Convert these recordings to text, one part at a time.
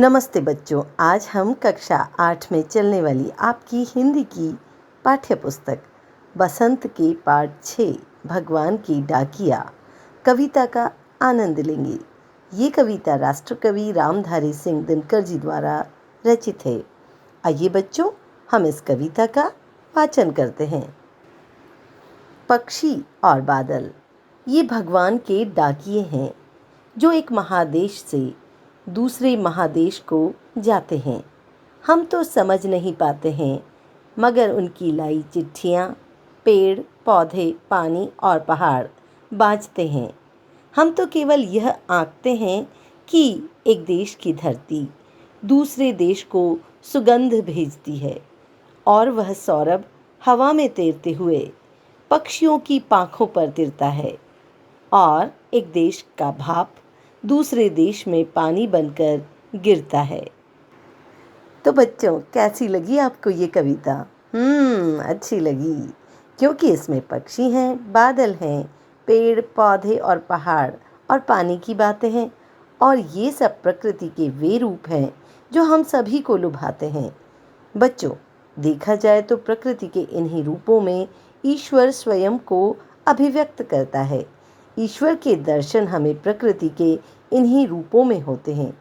नमस्ते बच्चों, आज हम कक्षा 8 में चलने वाली आपकी हिंदी की पाठ्य पुस्तक बसंत के पाठ 6 भगवान की डाकिया कविता का आनंद लेंगे। ये कविता राष्ट्रकवि रामधारी सिंह दिनकर जी द्वारा रचित है। आइए बच्चों, हम इस कविता का वाचन करते हैं। पक्षी और बादल ये भगवान के डाकिये हैं जो एक महादेश से दूसरे महादेश को जाते हैं। हम तो समझ नहीं पाते हैं, मगर उनकी लाई चिट्ठियाँ पेड़ पौधे पानी और पहाड़ बाँचते हैं। हम तो केवल यह आंकते हैं कि एक देश की धरती दूसरे देश को सुगंध भेजती है और वह सौरभ हवा में तैरते हुए पक्षियों की पाँखों पर तिरता है और एक देश का भाप दूसरे देश में पानी बनकर गिरता है। तो बच्चों, कैसी लगी आपको ये कविता? अच्छी लगी, क्योंकि इसमें पक्षी हैं, बादल हैं, पेड़ पौधे और पहाड़ और पानी की बातें हैं और ये सब प्रकृति के वे रूप हैं जो हम सभी को लुभाते हैं। बच्चों, देखा जाए तो प्रकृति के इन्हीं रूपों में ईश्वर स्वयं को अभिव्यक्त करता है। ईश्वर के दर्शन हमें प्रकृति के इन्हीं रूपों में होते हैं।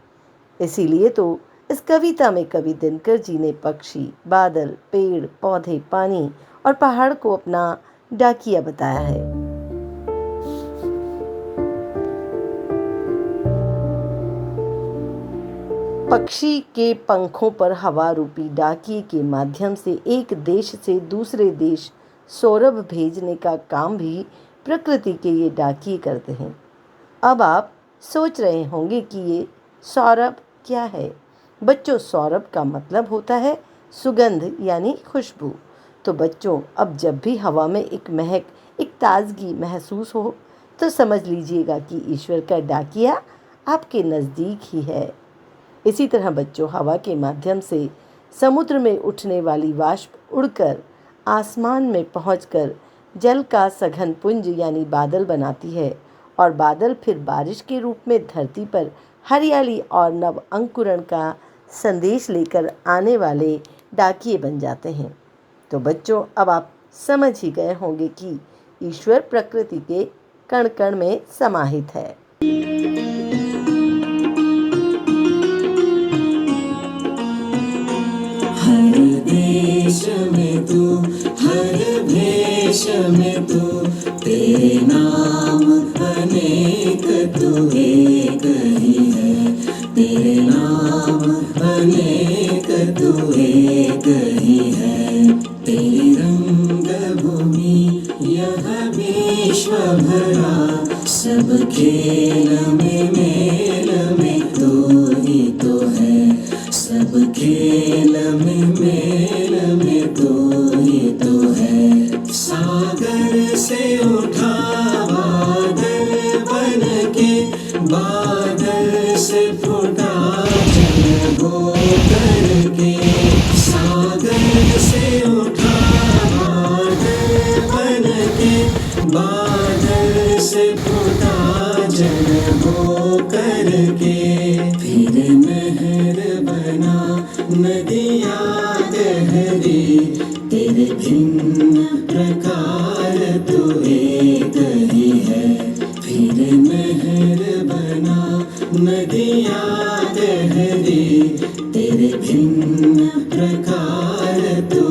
इसीलिए तो इस कविता में कवि दिनकर जी ने पक्षी, बादल, पेड़, पौधे, पानी और पहाड़ को अपना डाकिया बताया है। पक्षी के पंखों पर हवा रूपी डाकिये के माध्यम से एक देश से दूसरे देश सौरभ भेजने का काम भी प्रकृति के ये डाकिये करते हैं। अब आप सोच रहे होंगे कि ये सौरभ क्या है? बच्चों, सौरभ का मतलब होता है सुगंध यानी खुशबू। तो बच्चों, अब जब भी हवा में एक महक, एक ताजगी महसूस हो तो समझ लीजिएगा कि ईश्वर का डाकिया आपके नज़दीक ही है। इसी तरह बच्चों, हवा के माध्यम से समुद्र में उठने वाली वाष्प उड़कर आसमान में पहुंचकर जल का सघन पुंज यानी बादल बनाती है और बादल फिर बारिश के रूप में धरती पर हरियाली और नव अंकुरण का संदेश लेकर आने वाले डाकिये बन जाते हैं। तो बच्चों, अब आप समझ ही गए होंगे कि ईश्वर प्रकृति के कण कण में समाहित है। हर देश में तू, हर भेष में तू, तेरे नाम अनेक तू एक ही है। तेरे नाम अनेक तू एक ही है। तेरी रंग भूमि यह विश्व भरा, सब खेल में मेल में तू ही तो है। सब खेल में मेल में तू ही तो है। सागर से उठा बादल बन के, बादल से फूटा जल हो करके। सागर से उठा बादल बन के, बादल से फूटा जल हो करके। फिर महर बना नदियाँ गहरी, तेरे भिन्न प्रकार तू एक ही है। फिर महर बना नदियाँ गहरी, तेरे भिन्न प्रकार तू